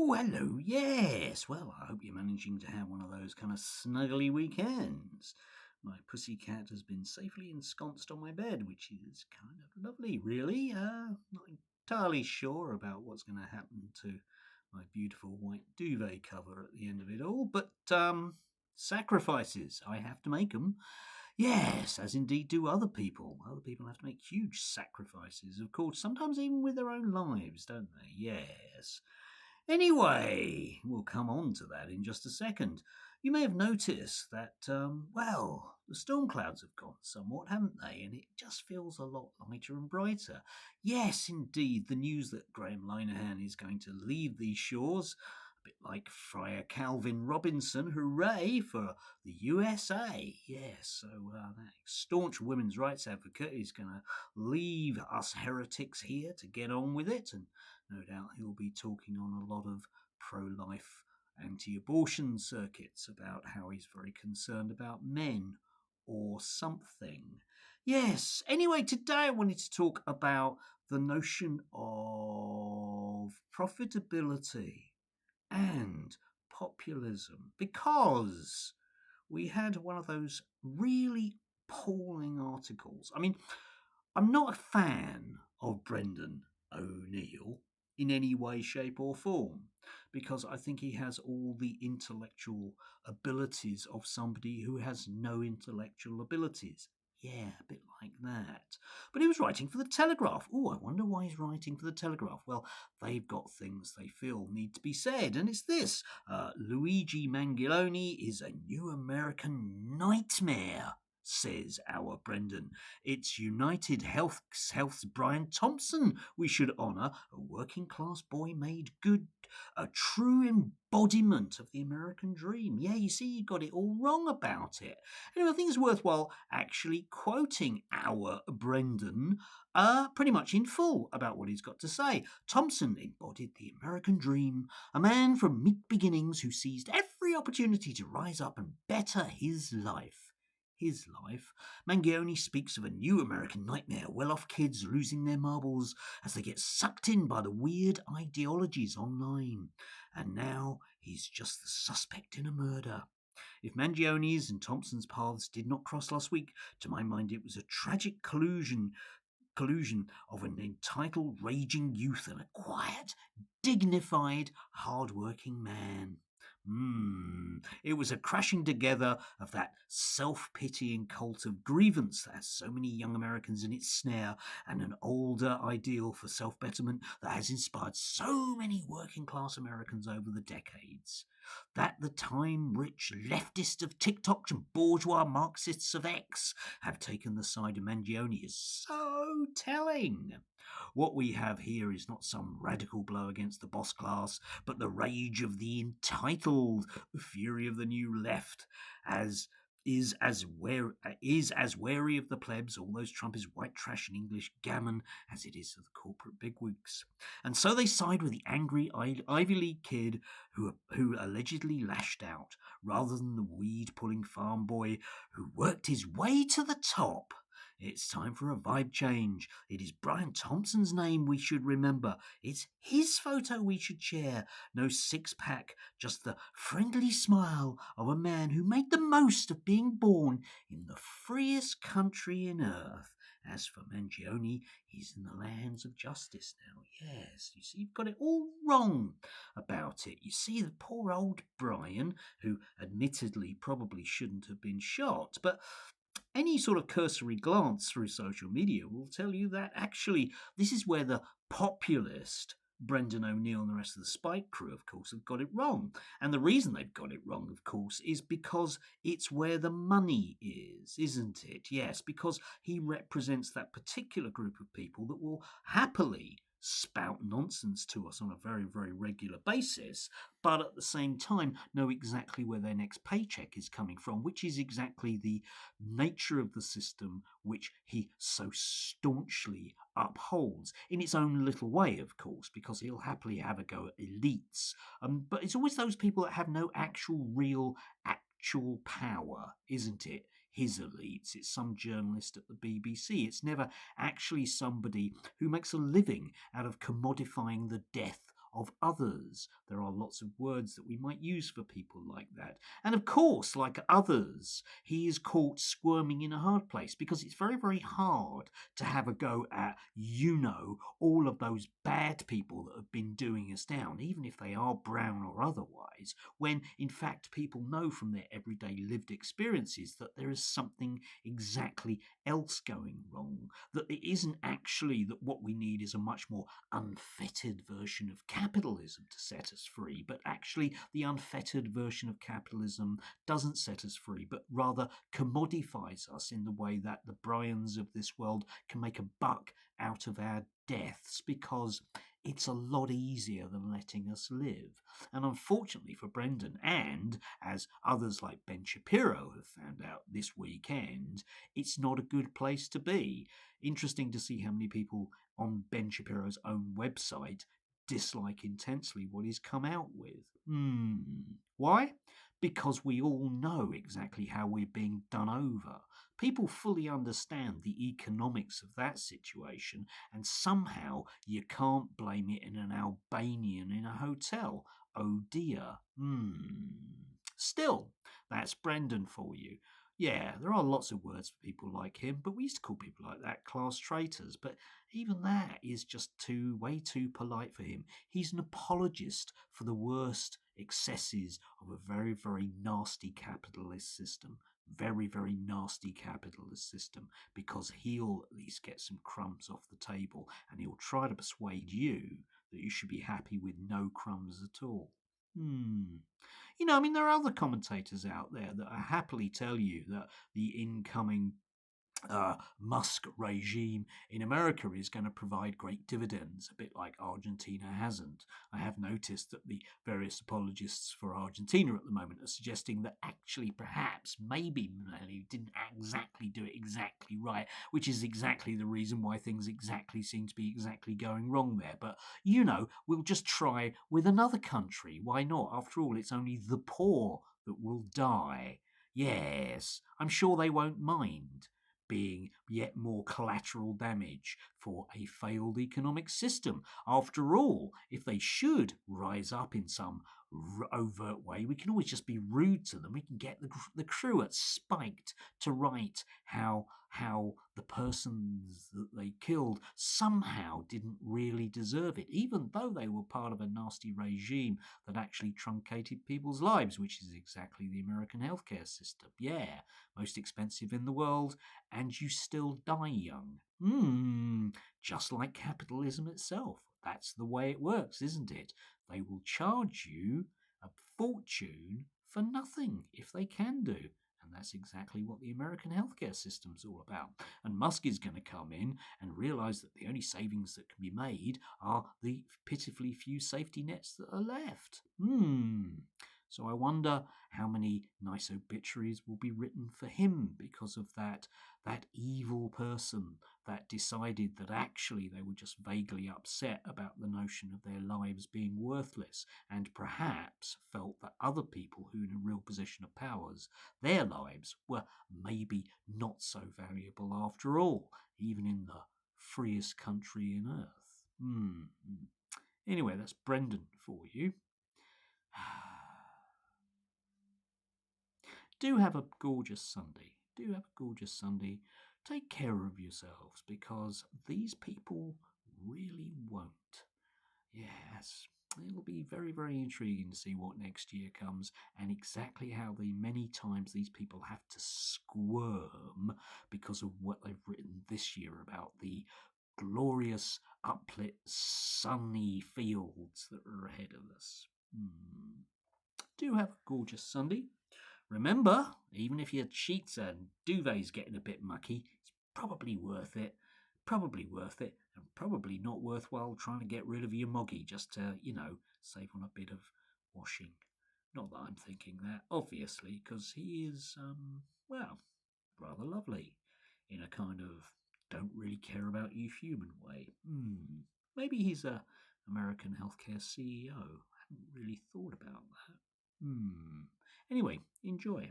Oh, hello, yes. Well, I hope you're managing to have one of those kind of snuggly weekends. My pussy cat has been safely ensconced on my bed, which is kind of lovely, really. Not entirely sure about what's going to happen to my beautiful white duvet cover at the end of it all, but sacrifices, I have to make them. Yes, as indeed do other people. Other people have to make huge sacrifices, of course, sometimes even with their own lives, don't they? Yes. Anyway, we'll come on to that in just a second. You may have noticed that, the storm clouds have gone somewhat, haven't they? And it just feels a lot lighter and brighter. Yes, indeed, the news that Graham Linehan is going to leave these shores, a bit like Friar Calvin Robinson, hooray for the USA. Yes, so that staunch women's rights advocate is going to leave us heretics here to get on with it, and no doubt he'll be talking on a lot of pro-life anti-abortion circuits about how he's very concerned about men or something. Yes, anyway, today I wanted to talk about the notion of profitability and populism, because we had one of those really appalling articles. I mean, I'm not a fan of Brendan O'Neill in any way, shape, or form, because I think he has all the intellectual abilities of somebody who has no intellectual abilities. Yeah, a bit like that. But he was writing for the Telegraph. Oh, I wonder why he's writing for the Telegraph. Well, they've got things they feel need to be said, and it's this. Luigi Mangione is a new American nightmare, says our Brendan. It's United Health's Brian Thompson we should honour, a working class boy made good, a true embodiment of the American dream. Yeah, you see, you got it all wrong about it. Anyway, I think it's worthwhile actually quoting our Brendan pretty much in full about what he's got to say. Thompson embodied the American dream, a man from meek beginnings who seized every opportunity to rise up and better his life. His life. Mangione speaks of a new American nightmare, well-off kids losing their marbles as they get sucked in by the weird ideologies online. And now he's just the suspect in a murder. If Mangione's and Thompson's paths did not cross last week, to my mind it was a tragic collusion of an entitled raging youth and a quiet, dignified, hard-working man. It was a crashing together of that self-pitying cult of grievance that has so many young Americans in its snare, and an older ideal for self-betterment that has inspired so many working-class Americans over the decades. That the time-rich leftist of TikTok and bourgeois Marxists of X have taken the side of Mangione is so telling. What we have here is not some radical blow against the boss class, but the rage of the entitled, the fury of the new left, is as wary of the plebs, all those Trumpist white trash and English gammon, as it is of the corporate bigwigs. And so they side with the angry Ivy League kid who allegedly lashed out, rather than the weed-pulling farm boy who worked his way to the top. It's time for a vibe change. It is Brian Thompson's name we should remember. It's his photo we should share. No six-pack, just the friendly smile of a man who made the most of being born in the freest country in earth. As for Mangione, he's in the lands of justice now. Yes, you see, you've got it all wrong about it. You see, the poor old Brian, who admittedly probably shouldn't have been shot, but any sort of cursory glance through social media will tell you that actually this is where the populist Brendan O'Neill and the rest of the Spike crew, of course, have got it wrong. And the reason they've got it wrong, of course, is because it's where the money is, isn't it? Yes, because he represents that particular group of people that will happily spout nonsense to us on a very, very regular basis, but at the same time know exactly where their next paycheck is coming from, which is exactly the nature of the system which he so staunchly upholds, in its own little way, of course, because he'll happily have a go at elites. But it's always those people that have no actual power, isn't it? His elites. It's some journalist at the BBC. It's never actually somebody who makes a living out of commodifying the death of others. There are lots of words that we might use for people like that. And of course, like others, he is caught squirming in a hard place because it's very, very hard to have a go at, all of those bad people that have been doing us down, even if they are brown or otherwise, when in fact people know from their everyday lived experiences that there is something exactly else going wrong, that it isn't actually that what we need is a much more unfettered version of capitalism to set us free, but actually the unfettered version of capitalism doesn't set us free, but rather commodifies us in the way that the Bryans of this world can make a buck out of our deaths because it's a lot easier than letting us live. And unfortunately for Brendan, and as others like Ben Shapiro have found out this weekend, it's not a good place to be. Interesting to see how many people on Ben Shapiro's own website dislike intensely what he's come out with. Why? Because we all know exactly how we're being done over. People fully understand the economics of that situation, and somehow you can't blame it in an Albanian in a hotel. Oh dear. Still, that's Brendan for you. Yeah, there are lots of words for people like him, but we used to call people like that class traitors. But even that is just way too polite for him. He's an apologist for the worst excesses of a very, very nasty capitalist system. Very, very nasty capitalist system, because he'll at least get some crumbs off the table and he'll try to persuade you that you should be happy with no crumbs at all. There are other commentators out there that happily tell you that the incoming Musk regime in America is going to provide great dividends, a bit like Argentina hasn't. I have noticed that the various apologists for Argentina at the moment are suggesting that actually perhaps maybe Milei didn't exactly do it exactly right, which is exactly the reason why things exactly seem to be exactly going wrong there. But, we'll just try with another country. Why not? After all, it's only the poor that will die. Yes, I'm sure they won't mind being yet more collateral damage for a failed economic system. After all, if they should rise up in some overt way, we can always just be rude to them. We can get the crew at Spiked to write how the persons that they killed somehow didn't really deserve it, even though they were part of a nasty regime that actually truncated people's lives, which is exactly the American healthcare system. Yeah, most expensive in the world, and you still die young. Just like capitalism itself. That's the way it works, isn't it? They will charge you a fortune for nothing if they can do. And that's exactly what the American healthcare system's all about. And Musk is going to come in and realise that the only savings that can be made are the pitifully few safety nets that are left. So I wonder how many nice obituaries will be written for him because of that evil person that decided that actually they were just vaguely upset about the notion of their lives being worthless, and perhaps felt that other people who are in a real position of powers, their lives were maybe not so valuable after all, even in the freest country in earth. Anyway, that's Brendan for you. Do have a gorgeous Sunday. Take care of yourselves, because these people really won't. Yes, it'll be very, very intriguing to see what next year comes and exactly how the many times these people have to squirm because of what they've written this year about the glorious, uplit, sunny fields that are ahead of us. Do have a gorgeous Sunday. Remember, even if your sheets and duvet's getting a bit mucky, it's probably worth it. And probably not worthwhile trying to get rid of your moggy just to, save on a bit of washing. Not that I'm thinking that, obviously, because he is, rather lovely in a kind of don't really care about you human way. Maybe he's a American healthcare CEO. I hadn't really thought about that. Anyway, enjoy.